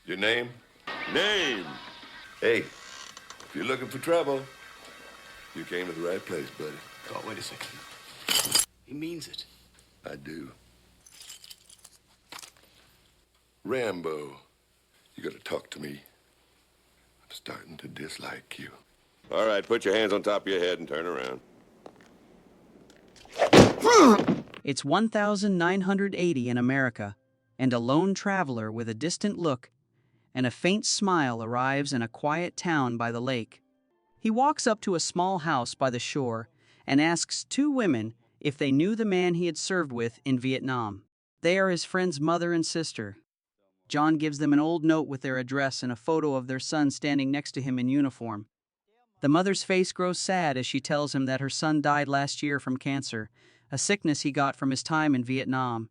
Your name? Name. Hey, if you're looking for trouble, you came to the right place, buddy. Oh, wait a second. He means it. I do. Rambo, you gotta talk to me. I'm starting to dislike you. All right, put your hands on top of your head and turn around. It's 1980 in America, and a lone traveler with a distant look and a faint smile arrives in a quiet town by the lake. He walks up to a small house by the shore and asks two women if they knew the man he had served with in Vietnam. They are his friend's mother and sister. John gives them an old note with their address and a photo of their son standing next to him in uniform. The mother's face grows sad as she tells him that her son died last year from cancer, a sickness he got from his time in Vietnam.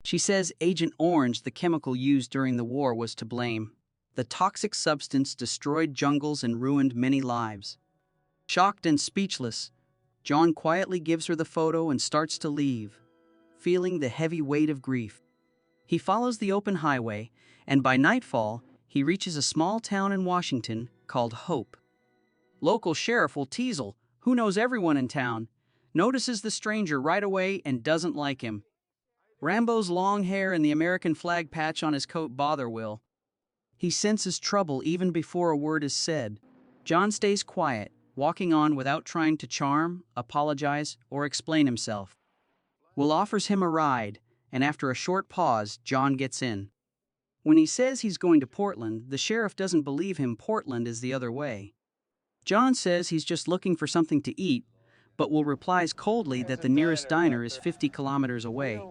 She says Agent Orange, the chemical used during the war, was to blame. The toxic substance destroyed jungles and ruined many lives. Shocked and speechless, John quietly gives her the photo and starts to leave, feeling the heavy weight of grief. He follows the open highway, and by nightfall, he reaches a small town in Washington called Hope. Local Sheriff Will Teasel, who knows everyone in town, notices the stranger right away and doesn't like him. Rambo's long hair and the American flag patch on his coat bother Will. He senses trouble even before a word is said. John stays quiet, walking on without trying to charm, apologize, or explain himself. Will offers him a ride, and after a short pause, John gets in. When he says he's going to Portland, the sheriff doesn't believe him. Portland is the other way. John says he's just looking for something to eat, but Will replies coldly that the nearest diner is 50 kilometers away.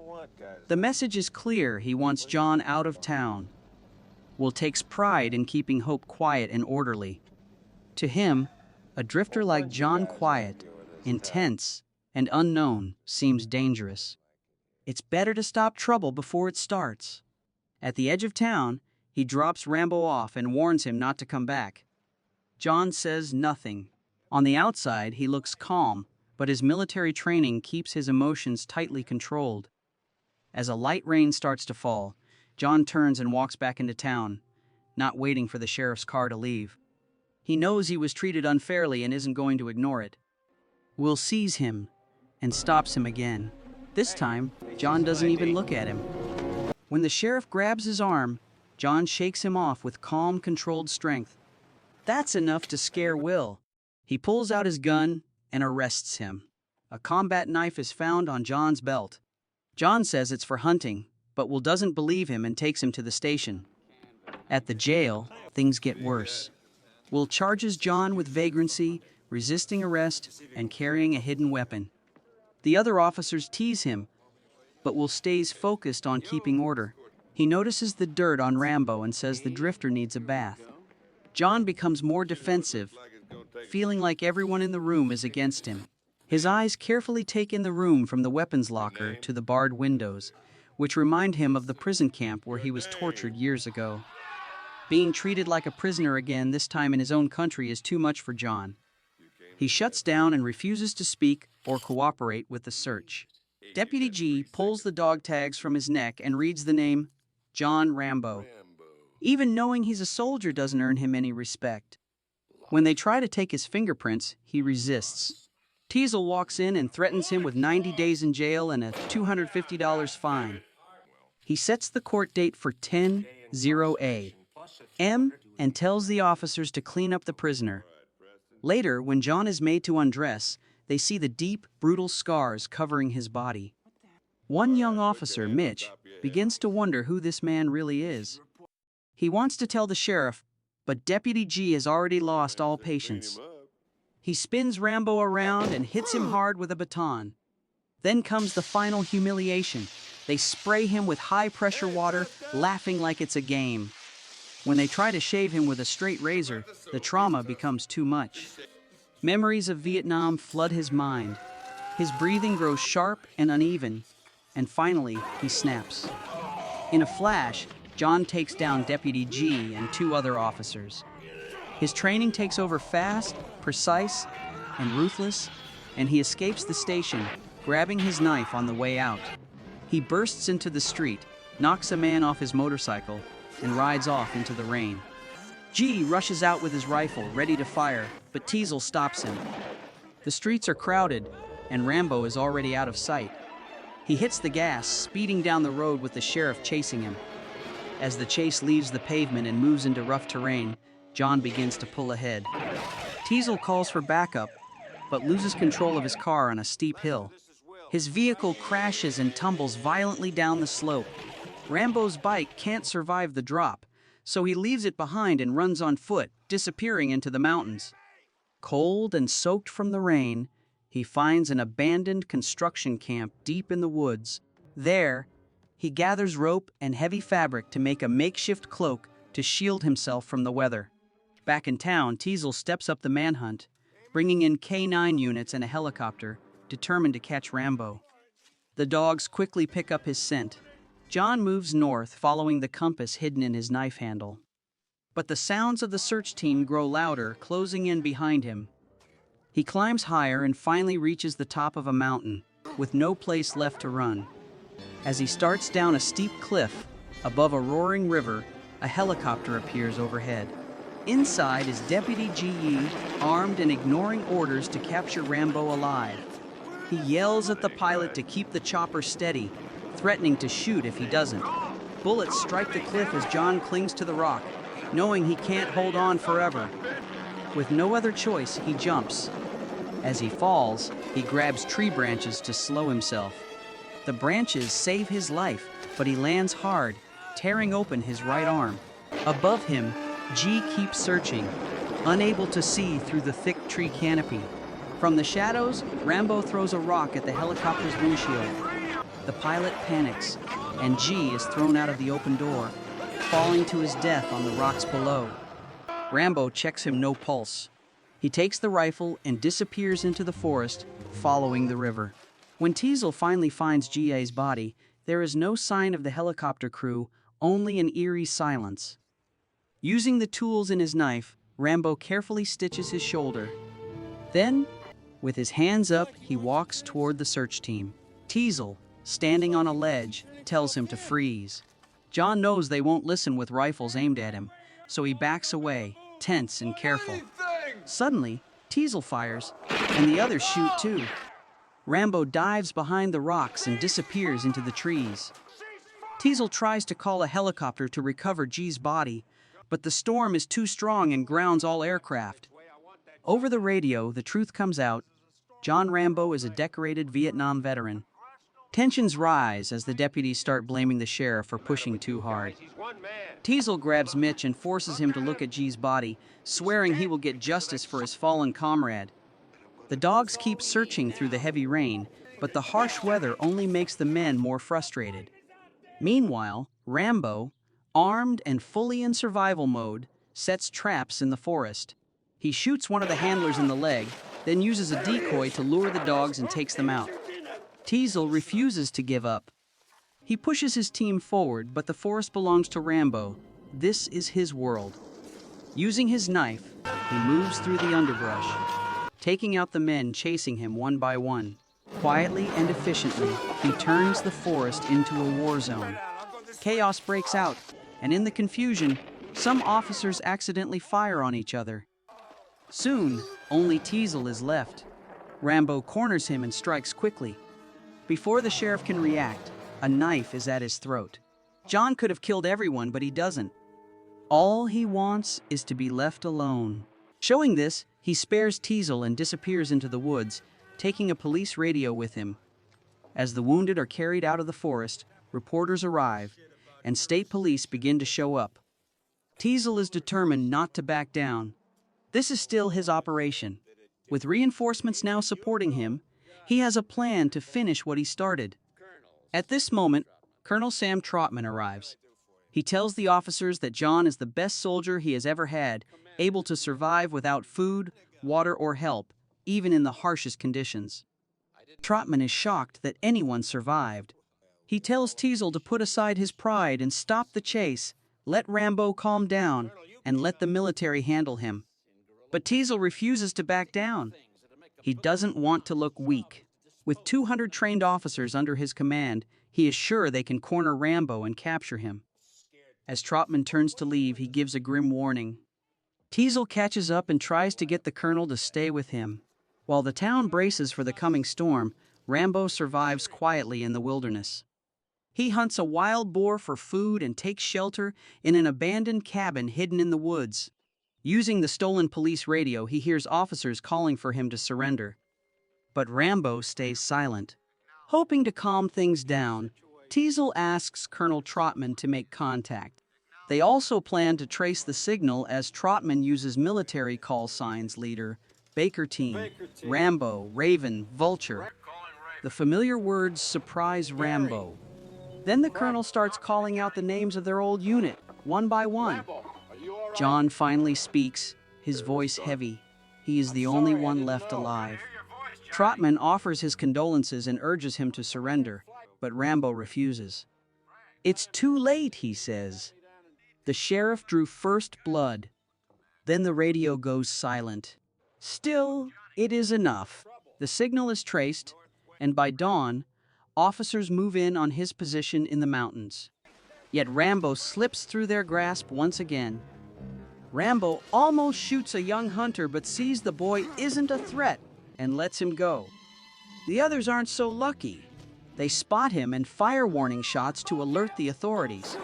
The message is clear: he wants John out of town. Will takes pride in keeping Hope quiet and orderly. To him, a drifter like John, quiet, intense, and unknown, seems dangerous. It's better to stop trouble before it starts. At the edge of town, he drops Rambo off and warns him not to come back. John says nothing. On the outside, he looks calm, but his military training keeps his emotions tightly controlled. As a light rain starts to fall, John turns and walks back into town, not waiting for the sheriff's car to leave. He knows he was treated unfairly and isn't going to ignore it. Will sees him and stops him again. This time, John doesn't even look at him. When the sheriff grabs his arm, John shakes him off with calm, controlled strength. That's enough to scare Will. He pulls out his gun and arrests him. A combat knife is found on John's belt. John says it's for hunting, but Will doesn't believe him and takes him to the station. At the jail, things get worse. Will charges John with vagrancy, resisting arrest, and carrying a hidden weapon. The other officers tease him, but Will stays focused on keeping order. He notices the dirt on Rambo and says the drifter needs a bath. John becomes more defensive, feeling like everyone in the room is against him. His eyes carefully take in the room from the weapons locker to the barred windows, which remind him of the prison camp where he was tortured years ago. Being treated like a prisoner again, this time in his own country, is too much for John. He shuts down and refuses to speak or cooperate with the search. Deputy G pulls the dog tags from his neck and reads the name John Rambo. Even knowing he's a soldier doesn't earn him any respect. When they try to take his fingerprints, he resists. Teasel walks in and threatens him with 90 days in jail and a $250 fine. He sets the court date for 10/0 and tells the officers to clean up the prisoner. Later, when John is made to undress, they see the deep, brutal scars covering his body. One young officer, Mitch, begins to wonder who this man really is. He wants to tell the sheriff, but Deputy G has already lost all patience. He spins Rambo around and hits him hard with a baton. Then comes the final humiliation. They spray him with high-pressure water, laughing like it's a game. When they try to shave him with a straight razor, the trauma becomes too much. Memories of Vietnam flood his mind. His breathing grows sharp and uneven, and finally, he snaps. In a flash, John takes down Deputy G and two other officers. His training takes over fast, precise, and ruthless, and he escapes the station, grabbing his knife on the way out. He bursts into the street, knocks a man off his motorcycle, and rides off into the rain. G rushes out with his rifle, ready to fire, but Teasel stops him. The streets are crowded, and Rambo is already out of sight. He hits the gas, speeding down the road with the sheriff chasing him. As the chase leaves the pavement and moves into rough terrain, John begins to pull ahead. Teasel calls for backup, but loses control of his car on a steep hill. His vehicle crashes and tumbles violently down the slope. Rambo's bike can't survive the drop, so he leaves it behind and runs on foot, disappearing into the mountains. Cold and soaked from the rain, he finds an abandoned construction camp deep in the woods. There, he gathers rope and heavy fabric to make a makeshift cloak to shield himself from the weather. Back in town, Teasel steps up the manhunt, bringing in K9 units and a helicopter, determined to catch Rambo. The dogs quickly pick up his scent. John moves north, following the compass hidden in his knife handle. But the sounds of the search team grow louder, closing in behind him. He climbs higher and finally reaches the top of a mountain, with no place left to run. As he starts down a steep cliff, above a roaring river, a helicopter appears overhead. Inside is Deputy G.E., armed and ignoring orders to capture Rambo alive. He yells at the pilot to keep the chopper steady, threatening to shoot if he doesn't. Bullets strike the cliff as John clings to the rock, knowing he can't hold on forever. With no other choice, he jumps. As he falls, he grabs tree branches to slow himself. The branches save his life, but he lands hard, tearing open his right arm. Above him, G keeps searching, unable to see through the thick tree canopy. From the shadows, Rambo throws a rock at the helicopter's windshield. The pilot panics, and G is thrown out of the open door, falling to his death on the rocks below. Rambo checks him no pulse. He takes the rifle and disappears into the forest, following the river. When Teasel finally finds G.A.'s body, there is no sign of the helicopter crew, only an eerie silence. Using the tools in his knife, Rambo carefully stitches his shoulder. Then, with his hands up, he walks toward the search team. Teasel, standing on a ledge, tells him to freeze. John knows they won't listen with rifles aimed at him, so he backs away, tense and careful. Suddenly, Teasel fires, and the others shoot too. Rambo dives behind the rocks and disappears into the trees. Teasel tries to call a helicopter to recover G's body, but the storm is too strong and grounds all aircraft. Over the radio, the truth comes out. John Rambo is a decorated Vietnam veteran. Tensions rise as the deputies start blaming the sheriff for pushing too hard. Teasel grabs Mitch and forces him to look at G's body, swearing he will get justice for his fallen comrade. The dogs keep searching through the heavy rain, but the harsh weather only makes the men more frustrated. Meanwhile, Rambo, armed and fully in survival mode, sets traps in the forest. He shoots one of the handlers in the leg, then uses a decoy to lure the dogs and takes them out. Teasel refuses to give up. He pushes his team forward, but the forest belongs to Rambo. This is his world. Using his knife, he moves through the underbrush, taking out the men chasing him one by one. Quietly and efficiently, he turns the forest into a war zone. Chaos breaks out, and in the confusion, some officers accidentally fire on each other. Soon, only Teasel is left. Rambo corners him and strikes quickly. Before the sheriff can react, a knife is at his throat. John could have killed everyone, but he doesn't. All he wants is to be left alone. Showing this, he spares Teasel and disappears into the woods, taking a police radio with him. As the wounded are carried out of the forest, reporters arrive, and state police begin to show up. Teasel is determined not to back down. This is still his operation. With reinforcements now supporting him, he has a plan to finish what he started. At this moment, Colonel Sam Trotman arrives. He tells the officers that John is the best soldier he has ever had, able to survive without food, water, or help, even in the harshest conditions. Trotman is shocked that anyone survived. He tells Teasel to put aside his pride and stop the chase, let Rambo calm down, and let the military handle him. But Teasel refuses to back down. He doesn't want to look weak. With 200 trained officers under his command, he is sure they can corner Rambo and capture him. As Trotman turns to leave, he gives a grim warning. Teasel catches up and tries to get the colonel to stay with him. While the town braces for the coming storm, Rambo survives quietly in the wilderness. He hunts a wild boar for food and takes shelter in an abandoned cabin hidden in the woods. Using the stolen police radio, he hears officers calling for him to surrender. But Rambo stays silent. Hoping to calm things down, Teasel asks Colonel Trotman to make contact. They also plan to trace the signal as Trotman uses military call signs leader, Baker Team, Rambo, Raven, Vulture. The familiar words surprise Rambo. Then the colonel starts calling out the names of their old unit, one by one. John finally speaks, his voice heavy. He is the only one left alive. Trotman offers his condolences and urges him to surrender, but Rambo refuses. It's too late, he says. The sheriff drew first blood. Then the radio goes silent. Still, it is enough. The signal is traced, and by dawn, officers move in on his position in the mountains. Yet Rambo slips through their grasp once again. Rambo almost shoots a young hunter but sees the boy isn't a threat and lets him go. The others aren't so lucky. They spot him and fire warning shots to alert the authorities.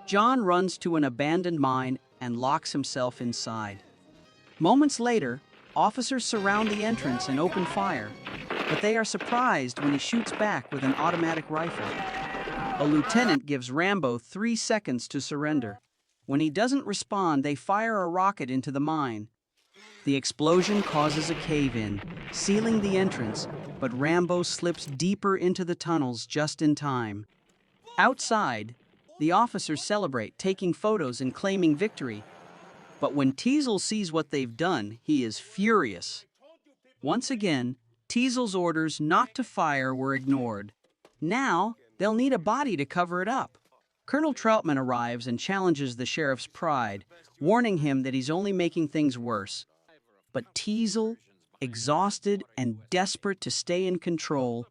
John runs to an abandoned mine and locks himself inside. Moments later, officers surround the entrance and open fire, but they are surprised when he shoots back with an automatic rifle. A lieutenant gives Rambo 3 seconds to surrender. When he doesn't respond, they fire a rocket into the mine. The explosion causes a cave-in, sealing the entrance, but Rambo slips deeper into the tunnels just in time. Outside, the officers celebrate, taking photos and claiming victory. But when Teasel sees what they've done, he is furious. Once again, Teasel's orders not to fire were ignored. Now, they'll need a body to cover it up. Colonel Troutman arrives and challenges the sheriff's pride, warning him that he's only making things worse. But Teasel, exhausted and desperate to stay in control,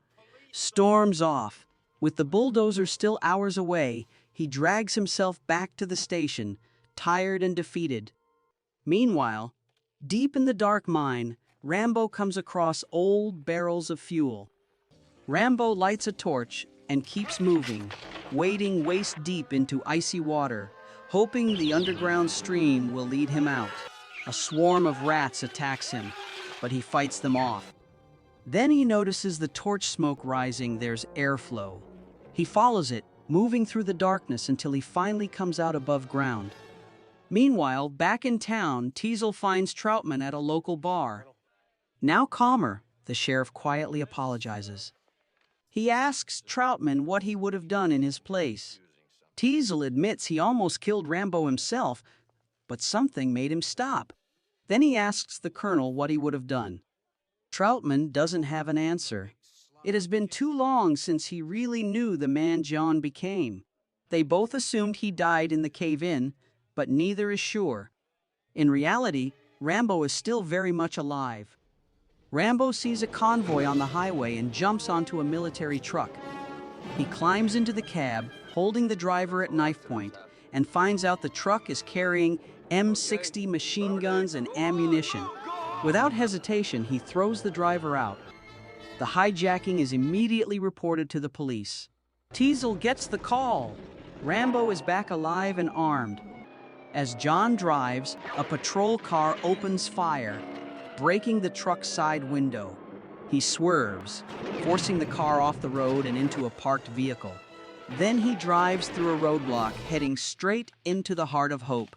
storms off. With the bulldozer still hours away, he drags himself back to the station, tired and defeated. Meanwhile, deep in the dark mine, Rambo comes across old barrels of fuel. Rambo lights a torch and keeps moving, wading waist-deep into icy water, hoping the underground stream will lead him out. A swarm of rats attacks him, but he fights them off. Then he notices the torch smoke rising. There's airflow. He follows it, moving through the darkness until he finally comes out above ground. Meanwhile, back in town, Teasel finds Troutman at a local bar. Now calmer, the sheriff quietly apologizes. He asks Troutman what he would have done in his place. Teasel admits he almost killed Rambo himself, but something made him stop. Then he asks the colonel what he would have done. Troutman doesn't have an answer. It has been too long since he really knew the man John became. They both assumed he died in the cave-in, but neither is sure. In reality, Rambo is still very much alive. Rambo sees a convoy on the highway and jumps onto a military truck. He climbs into the cab, holding the driver at knife point, and finds out the truck is carrying M60 machine guns and ammunition. Without hesitation, he throws the driver out. The hijacking is immediately reported to the police. Teasel gets the call. Rambo is back alive and armed. As John drives, a patrol car opens fire, breaking the truck's side window. He swerves, forcing the car off the road and into a parked vehicle. Then he drives through a roadblock, heading straight into the heart of Hope.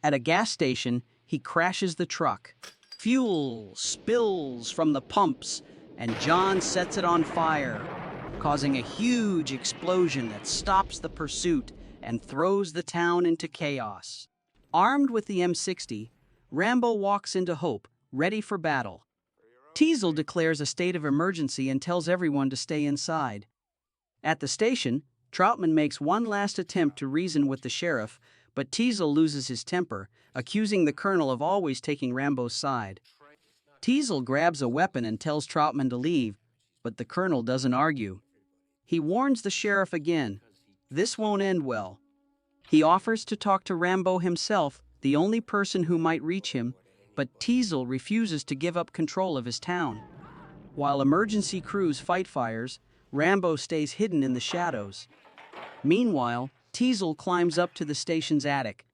At a gas station, he crashes the truck. Fuel spills from the pumps, and John sets it on fire, causing a huge explosion that stops the pursuit and throws the town into chaos. Armed with the M60, Rambo walks into Hope, ready for battle. Teasel declares a state of emergency and tells everyone to stay inside. At the station, Troutman makes one last attempt to reason with the sheriff, but Teasel loses his temper, accusing the colonel of always taking Rambo's side. Teasel grabs a weapon and tells Troutman to leave, but the colonel doesn't argue. He warns the sheriff again. This won't end well. He offers to talk to Rambo himself, the only person who might reach him, but Teasel refuses to give up control of his town. While emergency crews fight fires, Rambo stays hidden in the shadows. Meanwhile, Teasel climbs up to the station's attic.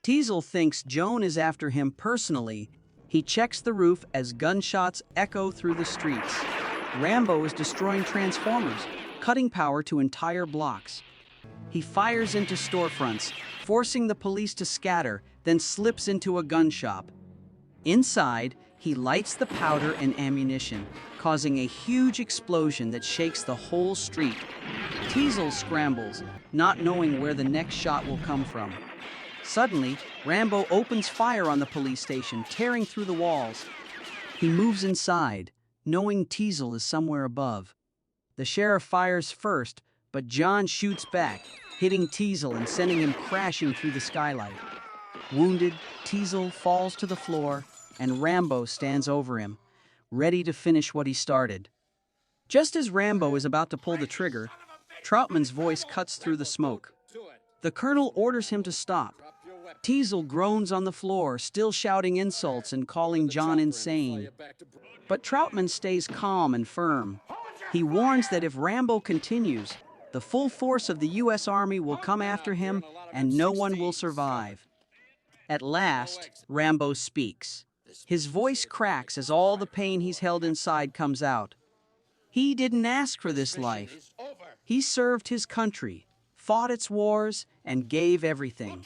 Teasel thinks Joan is after him personally. He checks the roof as gunshots echo through the streets. Rambo is destroying transformers, cutting power to entire blocks. He fires into storefronts, forcing the police to scatter, then slips into a gun shop. Inside, he lights the powder and ammunition, causing a huge explosion that shakes the whole street. Teasel scrambles, not knowing where the next shot will come from. Suddenly, Rambo opens fire on the police station, tearing through the walls. He moves inside, knowing Teasel is somewhere above. The sheriff fires first, but John shoots back, hitting Teasel and sending him crashing through the skylight. Wounded, Teasel falls to the floor, and Rambo stands over him, ready to finish what he started. Just as Rambo is about to pull the trigger, Troutman's voice cuts through the smoke. The colonel orders him to stop. Teasel groans on the floor, still shouting insults and calling John insane. But Troutman stays calm and firm. He warns that if Rambo continues, the full force of the U.S. Army will come after him and no one will survive. At last, Rambo speaks. His voice cracks as all the pain he's held inside comes out. He didn't ask for this life. He served his country, fought its wars, and gave everything.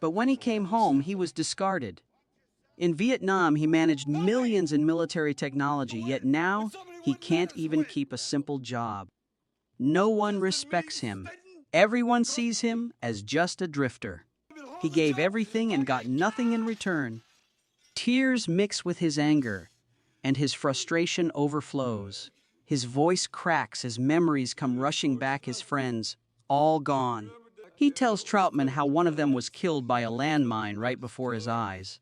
But when he came home, he was discarded. In Vietnam, he managed millions in military technology, yet now he can't even keep a simple job. No one respects him. Everyone sees him as just a drifter. He gave everything and got nothing in return. Tears mix with his anger, and his frustration overflows. His voice cracks as memories come rushing back, his friends, all gone. He tells Troutman how one of them was killed by a landmine right before his eyes.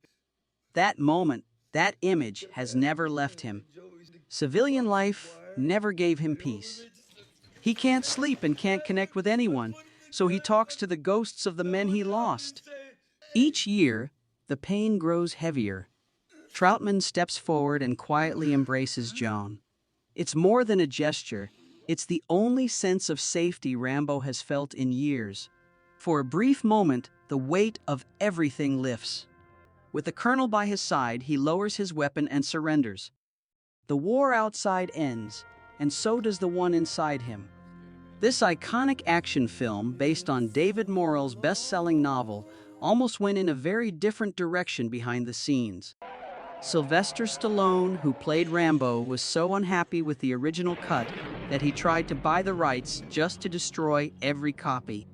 That moment, that image has never left him. Civilian life never gave him peace. He can't sleep and can't connect with anyone, so he talks to the ghosts of the men he lost. Each year, the pain grows heavier. Troutman steps forward and quietly embraces Joan. It's more than a gesture. It's the only sense of safety Rambo has felt in years. For a brief moment, the weight of everything lifts. With the colonel by his side, he lowers his weapon and surrenders. The war outside ends, and so does the one inside him. This iconic action film, based on David Morrell's best-selling novel, almost went in a very different direction behind the scenes. Sylvester Stallone, who played Rambo, was so unhappy with the original cut that he tried to buy the rights just to destroy every copy.